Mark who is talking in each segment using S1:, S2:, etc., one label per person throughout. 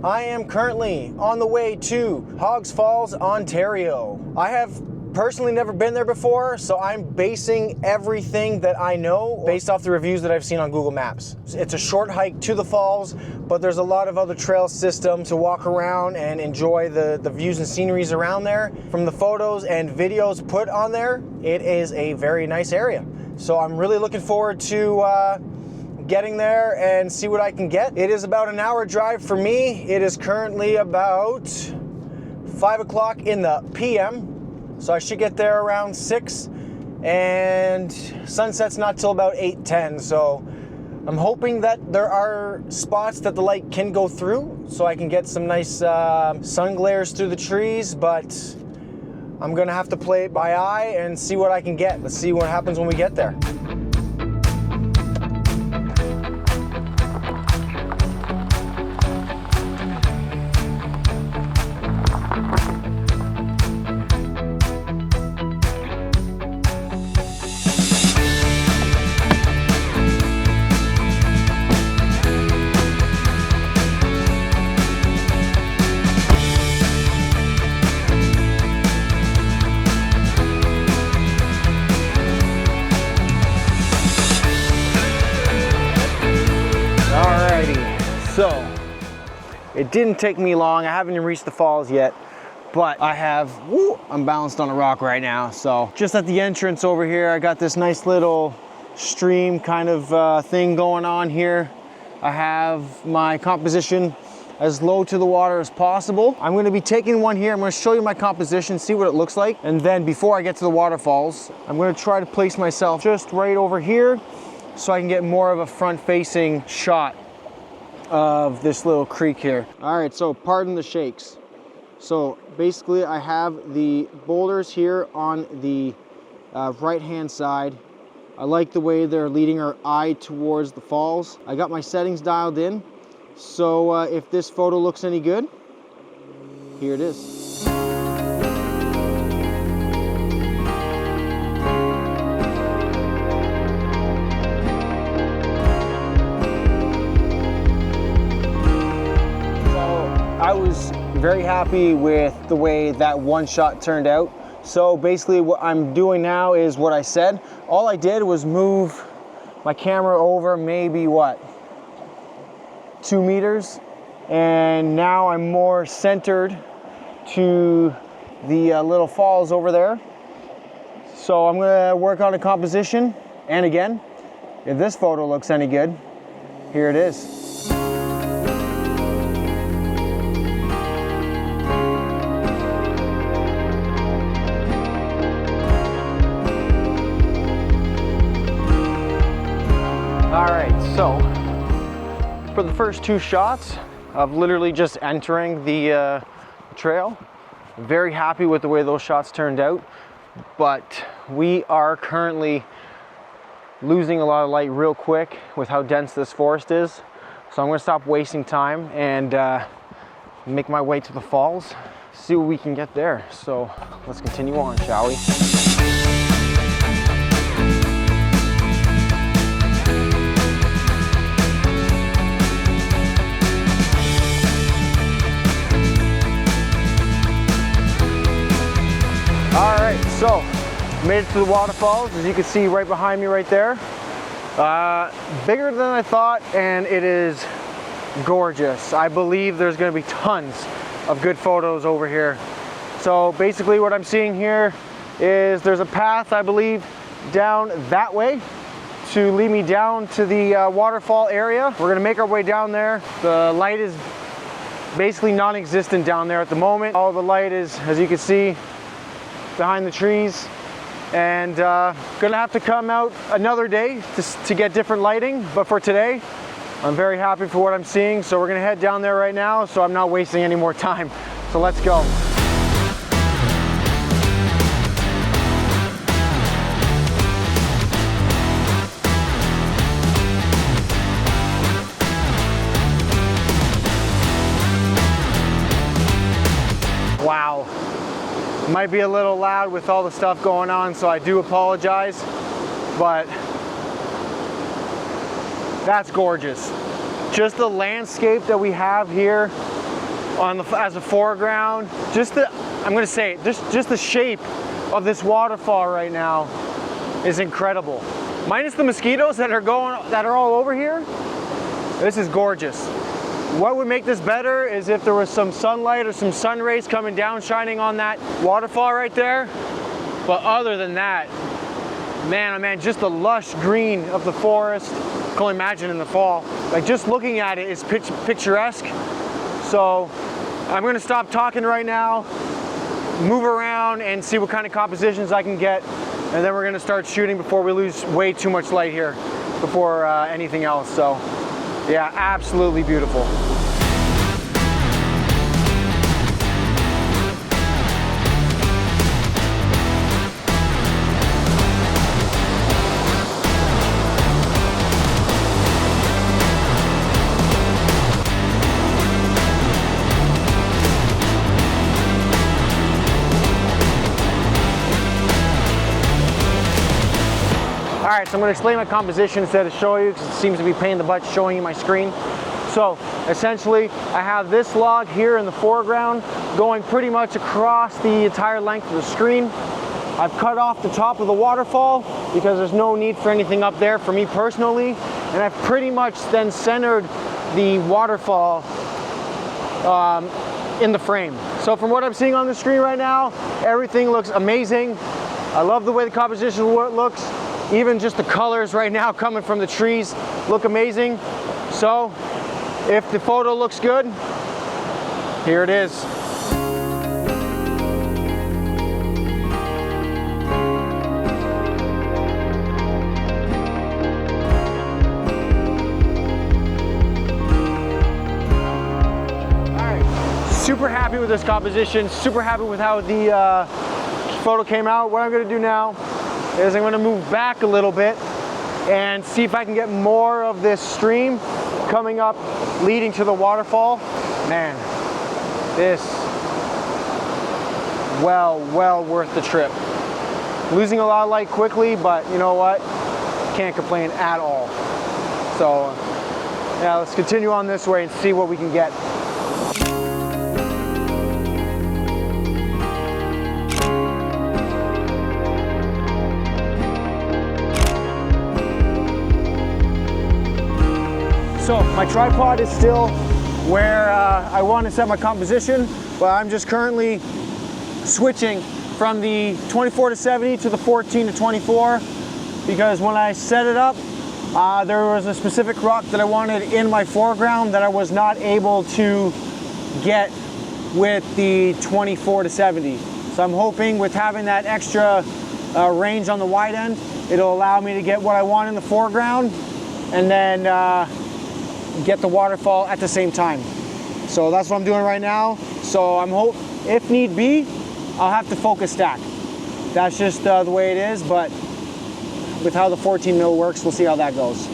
S1: I am currently on the way to Hoggs Falls, Ontario. I have personally never been there before, so I'm basing everything that I know based off the reviews that I've seen on Google Maps. It's a short hike to the falls, but there's a lot of other trail systems to walk around and enjoy the views and sceneries around there. From the photos and videos put on there, it is a very nice area. So I'm really looking forward to getting there and see what I can get. It is about an hour drive for me. It is currently about 5 o'clock in the PM. So I should get there around 6, and sunset's not till about 8:10. So I'm hoping that there are spots that the light can go through so I can get some nice sun glares through the trees, but I'm gonna have to play it by eye and see what I can get. Let's see what happens when we get there. So, it didn't take me long. I haven't even reached the falls yet, but I have, I'm balanced on a rock right now. So, just at the entrance over here, I got this nice little stream kind of thing going on here. I have my composition as low to the water as possible. I'm gonna be taking one here. I'm gonna show you my composition, see what it looks like. And then before I get to the waterfalls, I'm gonna try to place myself just right over here so I can get more of a front-facing shot of this little creek here. All right, so pardon the shakes. So basically I have the boulders here on the right-hand side. I like the way they're leading our eye towards the falls. I got my settings dialed in. So if this photo looks any good, here it is. I was very happy with the way that one shot turned out. So basically what I'm doing now is what I said. All I did was move my camera over maybe 2 meters, and now I'm more centered to the little falls over there. So I'm gonna work on a composition, and again, if this photo looks any good, here it is. All right, so for the first 2 shots of literally just entering the trail, very happy with the way those shots turned out, but we are currently losing a lot of light real quick with how dense this forest is. So I'm gonna stop wasting time and make my way to the falls, see what we can get there. So let's continue on, shall we? All right, so made it to the waterfalls, as you can see right behind me right there. Bigger than I thought, and it is gorgeous. I believe there's gonna be tons of good photos over here. So basically what I'm seeing here is there's a path, I believe, down that way to lead me down to the waterfall area. We're gonna make our way down there. The light is basically non-existent down there at the moment. All the light is, as you can see, behind the trees, and gonna have to come out another day to get different lighting, but for today I'm very happy for what I'm seeing. So we're gonna head down there right now so I'm not wasting any more time. So let's go. Wow. Might be a little loud with all the stuff going on, so I do apologize, but that's gorgeous. Just the landscape that we have here
S2: as a foreground. Just the, I'm gonna say it, just the shape of this waterfall right now is incredible. Minus the mosquitoes that are all over here, this is gorgeous. What would make this better is if there was some sunlight or some sun rays coming down, shining on that waterfall right there. But other than that, man, oh man, just the lush green of the forest. I can only imagine in the fall. Like just looking at it is picturesque. So I'm gonna stop talking right now, move around and see what kind of compositions I can get. And then we're gonna start shooting before we lose way too much light here before anything else. So yeah, absolutely beautiful. All right, so I'm going to explain my composition instead of show you, because it seems to be a pain in the butt showing you my screen. So essentially, I have this log here in the foreground going pretty much across the entire length of the screen. I've cut off the top of the waterfall because there's no need for anything up there for me personally. And I've pretty much then centered the waterfall in the frame. So from what I'm seeing on the screen right now, everything looks amazing. I love the way the composition looks. Even just the colors right now coming from the trees look amazing. So if the photo looks good, here it is. Super happy with this composition, super happy with how the photo came out. What I'm gonna do now is I'm gonna move back a little bit and see if I can get more of this stream coming up, leading to the waterfall. Man, this, well worth the trip. Losing a lot of light quickly, but you know what? Can't complain at all. So yeah, let's continue on this way and see what we can get. So my tripod is still where I want to set my composition, but I'm just currently switching from the 24-70 to the 14-24 because when I set it up, there was a specific rock that I wanted in my foreground that I was not able to get with the 24-70. So I'm hoping with having that extra range on the wide end, it'll allow me to get what I want in the foreground and then get the waterfall at the same time. So that's what I'm doing right now. So I'm if need be, I'll have to focus stack. That's just the way it is, but with how the 14 mil works, we'll see how that goes.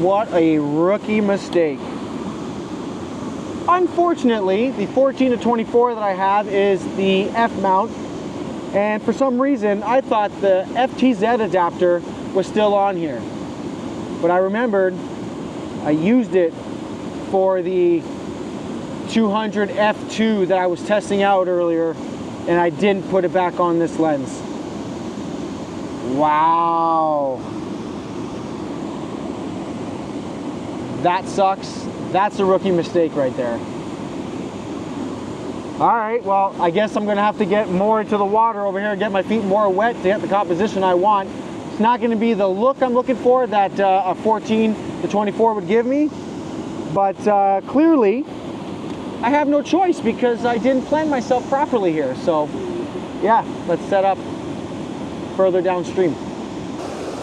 S2: What a rookie mistake. Unfortunately, the 14-24 that I have is the F mount, and for some reason I thought the FTZ adapter was still on here. But I remembered I used it for the 200 F2 that I was testing out earlier, and I didn't put it back on this lens. Wow. That sucks. That's a rookie mistake right there. All right, well, I guess I'm gonna have to get more into the water over here and get my feet more wet to get the composition I want. It's not gonna be the look I'm looking for that a 14-24 would give me, but clearly I have no choice because I didn't plan myself properly here. So yeah, let's set up further downstream.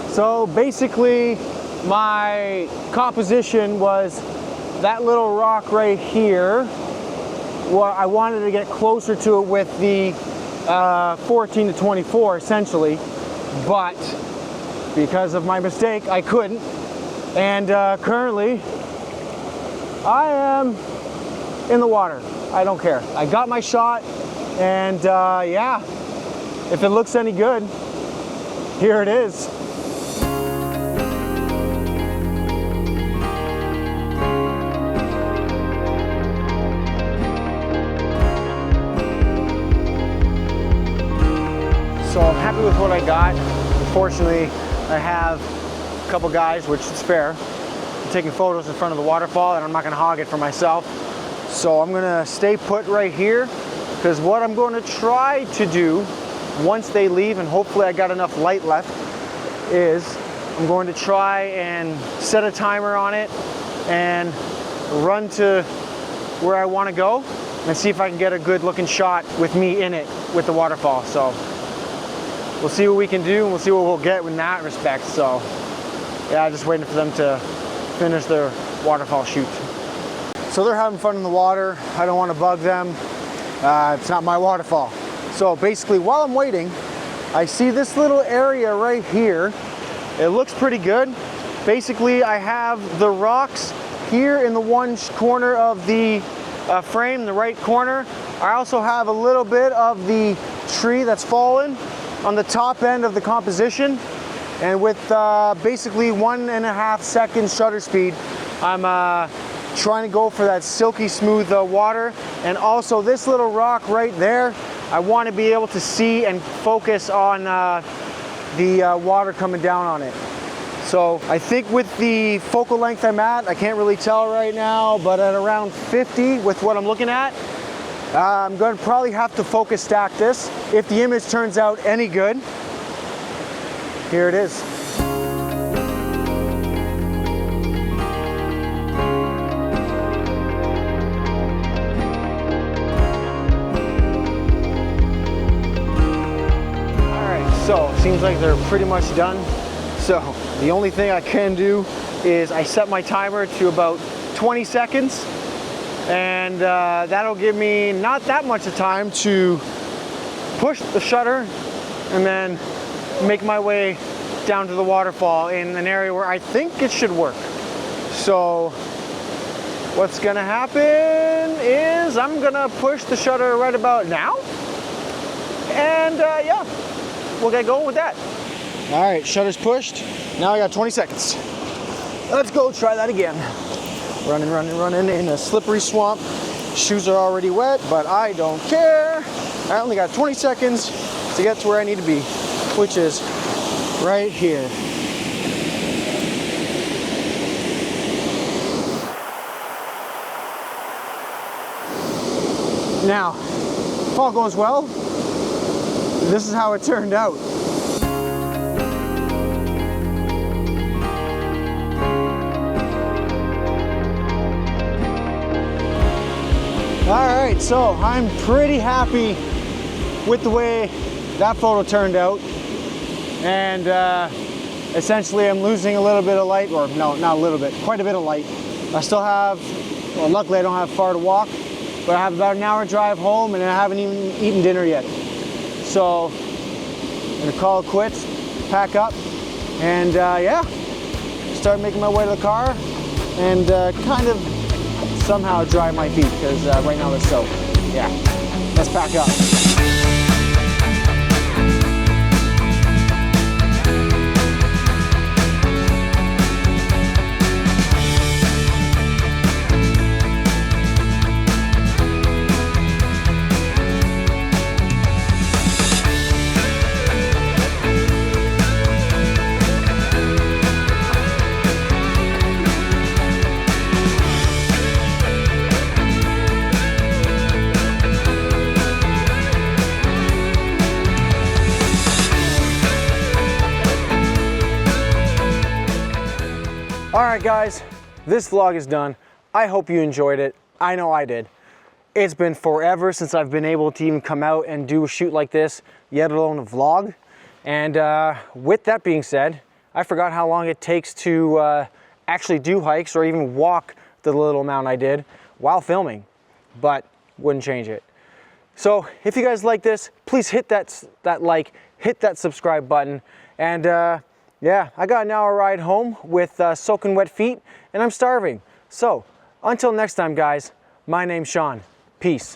S2: So basically, my composition was that little rock right here. Well, I wanted to get closer to it with the 14-24 essentially, but because of my mistake, I couldn't. And currently, I am in the water. I don't care. I got my shot, and yeah, if it looks any good, here it is. So I'm happy with what I got. Unfortunately, I have a couple guys, which is fair, taking photos in front of the waterfall, and I'm not gonna hog it for myself. So I'm gonna stay put right here, because what I'm going to try to do once they leave, and hopefully I got enough light left, is I'm going to try and set a timer on it and run to where I want to go and see if I can get a good looking shot with me in it with the waterfall. So we'll see what we can do, and we'll see what we'll get in that respect. So yeah, just waiting for them to finish their waterfall shoot. So they're having fun in the water. I don't want to bug them. It's not my waterfall. So basically, while I'm waiting, I see this little area right here. It looks pretty good. Basically, I have the rocks here in the one corner of the frame, the right corner. I also have a little bit of the tree that's fallen on the top end of the composition. And with basically 1.5 second shutter speed, I'm trying to go for that silky smooth water. And also this little rock right there, I want to be able to see and focus on the water coming down on it. So I think with the focal length I'm at, I can't really tell right now, but at around 50 with what I'm looking at, I'm going to probably have to focus stack this. If the image turns out any good, here it is. So, seems like they're pretty much done. So, the only thing I can do is I set my timer to about 20 seconds, and that'll give me not that much of time to push the shutter and then make my way down to the waterfall in an area where I think it should work. So, what's gonna happen is I'm gonna push the shutter right about now, and yeah. We'll get going with that. All right, shutter's pushed. Now I got 20 seconds. Let's go try that again. Running, running, running in a slippery swamp. Shoes are already wet, but I don't care. I only got 20 seconds to get to where I need to be, which is right here. Now, if all goes well, this is how it turned out. All right, so I'm pretty happy with the way that photo turned out. And essentially I'm losing a little bit of light, or no, not a little bit, quite a bit of light. I still have, well, luckily I don't have far to walk, but I have about an hour drive home and I haven't even eaten dinner yet. So I'm gonna call it quits, pack up, and yeah, start making my way to the car and kind of somehow dry my feet, because right now they're soaked. Yeah, let's pack up. All right, guys, this vlog is done. I hope you enjoyed it. I know I did. It's been forever since I've been able to even come out and do a shoot like this, yet alone a vlog. And with that being said, I forgot how long it takes to actually do hikes or even walk the little amount I did while filming, but wouldn't change it. So if you guys like this, please hit that like, hit that subscribe button, and yeah, I got an hour ride home with soaking wet feet, and I'm starving. So, until next time, guys,
S1: My name's Sean. Peace.